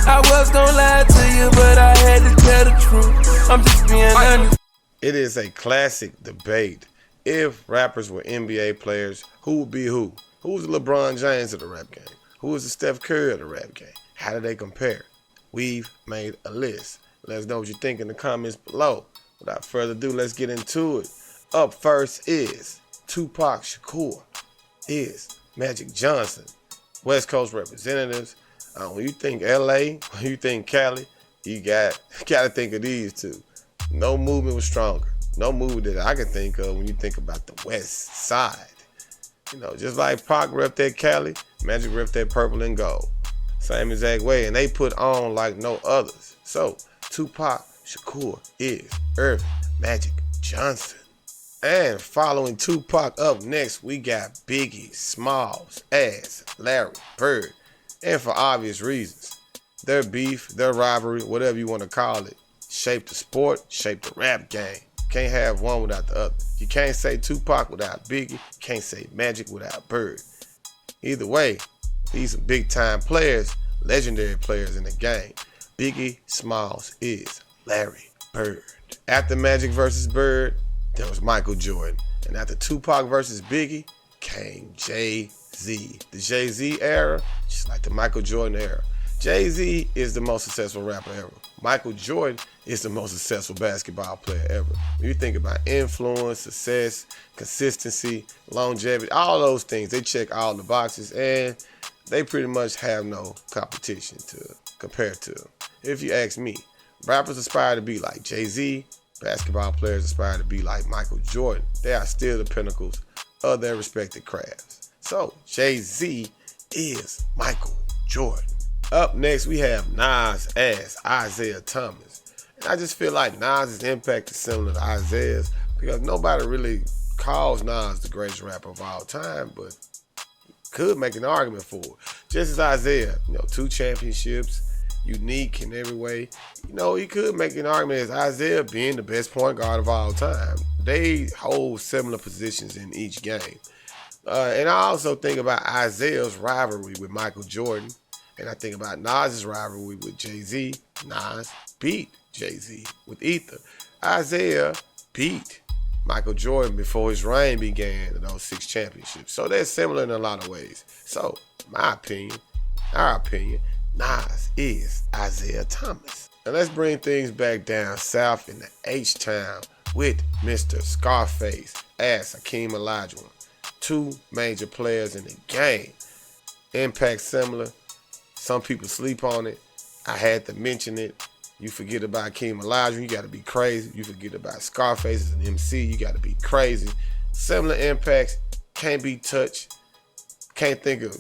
I was gonna lie to you, but I had to tell the truth. I'm just being honest. It is a classic debate. If rappers were NBA players, who would be who? Who's the LeBron James of the rap game? Who is the Steph Curry of the rap game? How do they compare? We've made a list. Let us know what you think in the comments below. Without further ado, let's get into it. Up first is Tupac Shakur, is Magic Johnson, West Coast representatives. When you think LA, when you think Cali, you got to think of these two. No movement was stronger. No movement that I can think of when you think about the West Side. You know, just like Pac rep that Cali, Magic rep that purple and gold. Same exact way, and they put on like no others. So, Tupac Shakur is Irvin Magic Johnson. And following Tupac up next, we got Biggie Smalls as Larry Bird. And for obvious reasons, their beef, their rivalry, whatever you want to call it, shaped the sport, shaped the rap game. Can't have one without the other. You can't say Tupac without Biggie. You can't say Magic without Bird. Either way, these are big time players, legendary players in the game. Biggie Smalls is Larry Bird. After Magic versus Bird, there was Michael Jordan. And after Tupac versus Biggie, came Jay-Z. The Jay-Z era, just like the Michael Jordan era. Jay-Z is the most successful rapper ever. Michael Jordan is the most successful basketball player ever. When you think about influence, success, consistency, longevity, all those things, they check all the boxes, and they pretty much have no competition to compare to. If you ask me, rappers aspire to be like Jay-Z, basketball players aspire to be like Michael Jordan. They are still the pinnacles of their respective crafts. So, Jay-Z is Michael Jordan. Up next, we have Nas as Isaiah Thomas. And I just feel like Nas' impact is similar to Isaiah's because nobody really calls Nas the greatest rapper of all time, but could make an argument for it. Just as Isaiah, 2 championships, unique in every way. He could make an argument as Isaiah being the best point guard of all time. They hold similar positions in each game. And I also think about Isaiah's rivalry with Michael Jordan. And I think about Nas' rivalry with Jay-Z. Nas beat Jay-Z with Ether. Isaiah beat Michael Jordan before his reign began in those 6 championships. So they're similar in a lot of ways. So, my opinion, our opinion, Nas is Isaiah Thomas. Now let's bring things back down south in the H-Town with Mr. Scarface as Hakeem Olajuwon. 2 major players in the game. Impact similar. Some people sleep on it. I had to mention it. You forget about Hakeem Olajuwon, you got to be crazy. You forget about Scarface as an MC, you got to be crazy. Similar impacts, can't be touched. Can't think of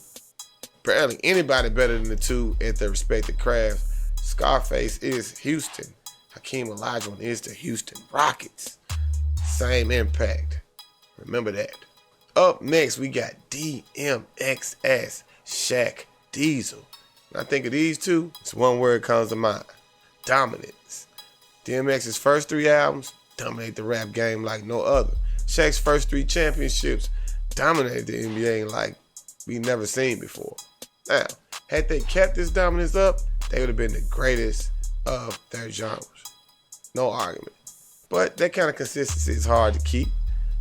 barely anybody better than the 2 at their respective crafts. Scarface is Houston. Hakeem Olajuwon is the Houston Rockets. Same impact. Remember that. Up next, we got DMX Shaq Diesel. When I think of these 2, it's one word comes to mind. Dominance. DMX's first 3 albums dominate the rap game like no other. Shaq's first 3 championships dominated the NBA like we never seen before. Now, had they kept this dominance up, they would have been the greatest of their genres. No argument. But that kind of consistency is hard to keep.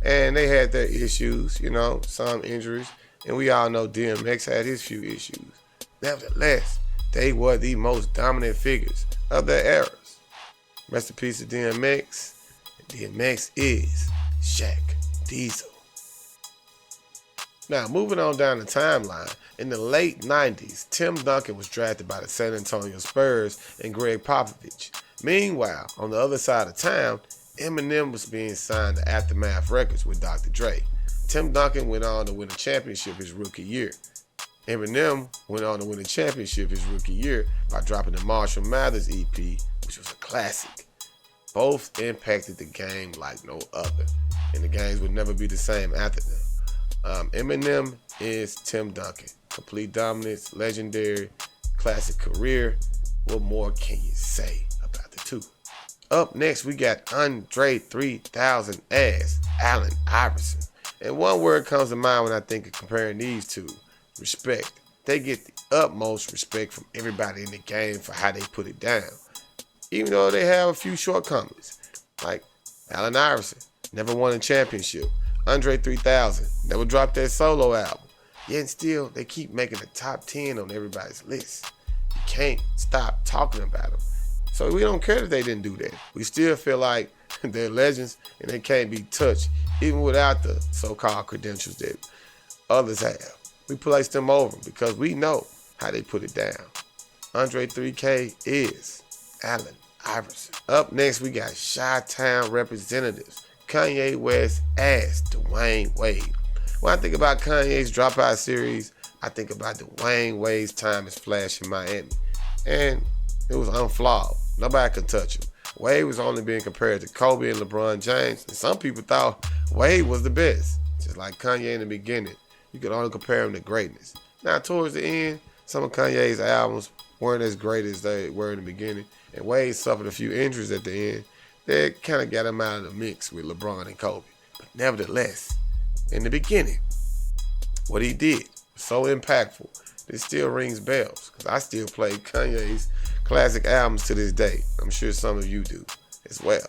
And they had their issues, some injuries. And we all know DMX had his few issues. Nevertheless, they were the most dominant figures of their eras. Rest in peace to DMX. And DMX is Shaq Diesel. Now, moving on down the timeline, in the late 90s, Tim Duncan was drafted by the San Antonio Spurs and Greg Popovich. Meanwhile, on the other side of town, Eminem was being signed to Aftermath Records with Dr. Dre. Tim Duncan went on to win a championship his rookie year. Eminem went on to win a championship his rookie year by dropping the Marshall Mathers EP, which was a classic. Both impacted the game like no other, and the games would never be the same after them. Eminem is Tim Duncan. Complete dominance, legendary, classic career. What more can you say about the 2? Up next, we got Andre 3000 as Allen Iverson. And one word comes to mind when I think of comparing these 2. Respect. They get the utmost respect from everybody in the game for how they put it down. Even though they have a few shortcomings, like Allen Iverson, never won a championship. Andre 3000, never dropped that solo album. Yet still, they keep making the top 10 on everybody's list. You can't stop talking about them. So we don't care that they didn't do that. We still feel like they're legends and they can't be touched, even without the so-called credentials that others have. We place them over because we know how they put it down. Andre 3K is Allen Iverson. Up next, we got Chi-Town representatives. Kanye West as Dwayne Wade. When I think about Kanye's Dropout series, I think about Dwayne Wade's time as Flash in Miami. And it was unflawed. Nobody could touch him. Wade was only being compared to Kobe and LeBron James, and some people thought Wade was the best. Just like Kanye in the beginning, you could only compare him to greatness. Now, towards the end, some of Kanye's albums weren't as great as they were in the beginning, and Wade suffered a few injuries at the end that kind of got him out of the mix with LeBron and Kobe. But nevertheless, in the beginning, what he did was so impactful that it still rings bells, because I still play Kanye's classic albums to this day. I'm sure some of you do as well.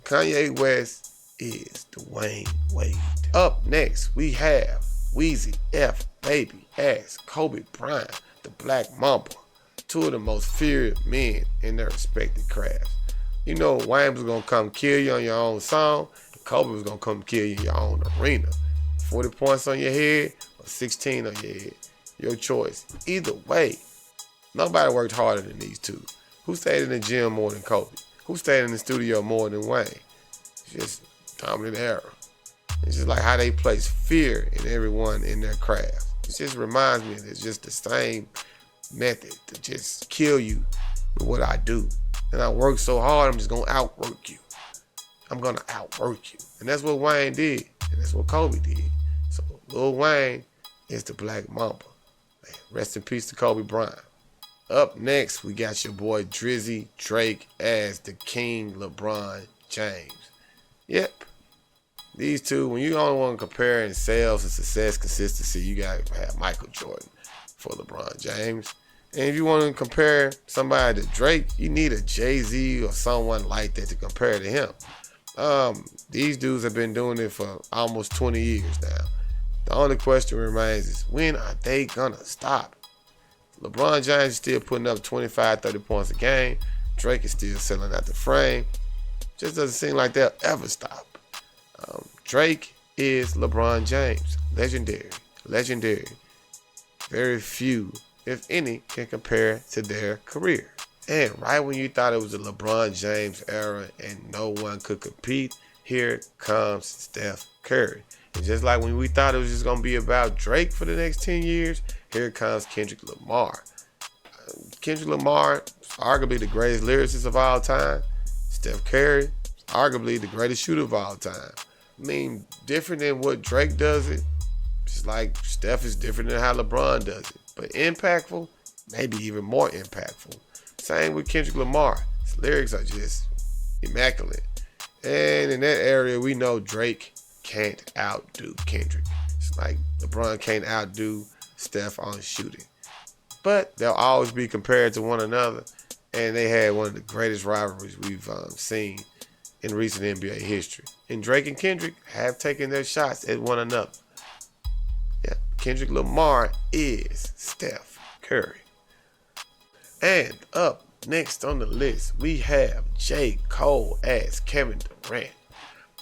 Kanye West is Dwayne Wade. Up next, we have Weezy F. Baby as Kobe Bryant, the Black Mamba, two of the most feared men in their respective crafts. You know Wayne was going to come kill you on your own song, and Kobe was going to come kill you in your own arena. 40 points on your head or 16 on your head. Your choice. Either way, nobody worked harder than these two. Who stayed in the gym more than Kobe? Who stayed in the studio more than Wayne? It's just dominant era. It's just like how they place fear in everyone in their craft. It just reminds me that it's just the same method to just kill you with what I do. And I work so hard, I'm just going to outwork you. I'm going to outwork you. And that's what Wayne did. And that's what Kobe did. So Lil Wayne is the Black Mamba. Man, rest in peace to Kobe Bryant. Up next, we got your boy Drizzy Drake as the King LeBron James. Yep. These two, when you only want to compare in sales and success consistency, you got to have Michael Jordan for LeBron James. And if you want to compare somebody to Drake, you need a Jay-Z or someone like that to compare to him. These dudes have been doing it for almost 20 years now. The only question remains is, when are they going to stop? LeBron James is still putting up 25, 30 points a game. Drake is still selling out the frame. Just doesn't seem like they'll ever stop. Drake is LeBron James. Legendary. Very few, if any, can compare to their career. And right when you thought it was the LeBron James era and no one could compete, here comes Steph Curry. And just like when we thought it was just going to be about Drake for the next 10 years, here comes Kendrick Lamar. Kendrick Lamar is arguably the greatest lyricist of all time. Steph Curry is arguably the greatest shooter of all time. I mean, different than what Drake does it, just like Steph is different than how LeBron does it. But impactful, maybe even more impactful. Same with Kendrick Lamar. His lyrics are just immaculate. And in that area, we know Drake can't outdo Kendrick. It's like LeBron can't outdo Steph on shooting. But they'll always be compared to one another. And they had one of the greatest rivalries we've seen in recent NBA history. And Drake and Kendrick have taken their shots at one another. Yeah, Kendrick Lamar is Steph Curry. And up next on the list, we have J. Cole as Kevin Durant.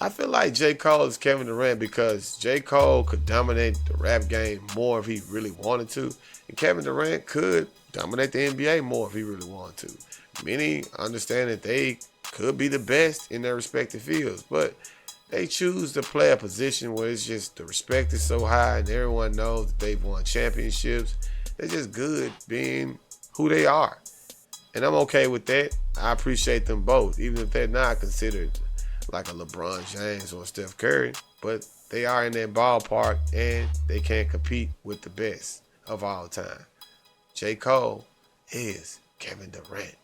I feel like J. Cole is Kevin Durant because J. Cole could dominate the rap game more if he really wanted to. And Kevin Durant could dominate the NBA more if he really wanted to. Many understand that they could be the best in their respective fields, but they choose to play a position where it's just the respect is so high and everyone knows that they've won championships. They're just good being who they are. And I'm okay with that. I appreciate them both, even if they're not considered like a LeBron James or Steph Curry, but they are in that ballpark and they can compete with the best of all time. J. Cole is Kevin Durant.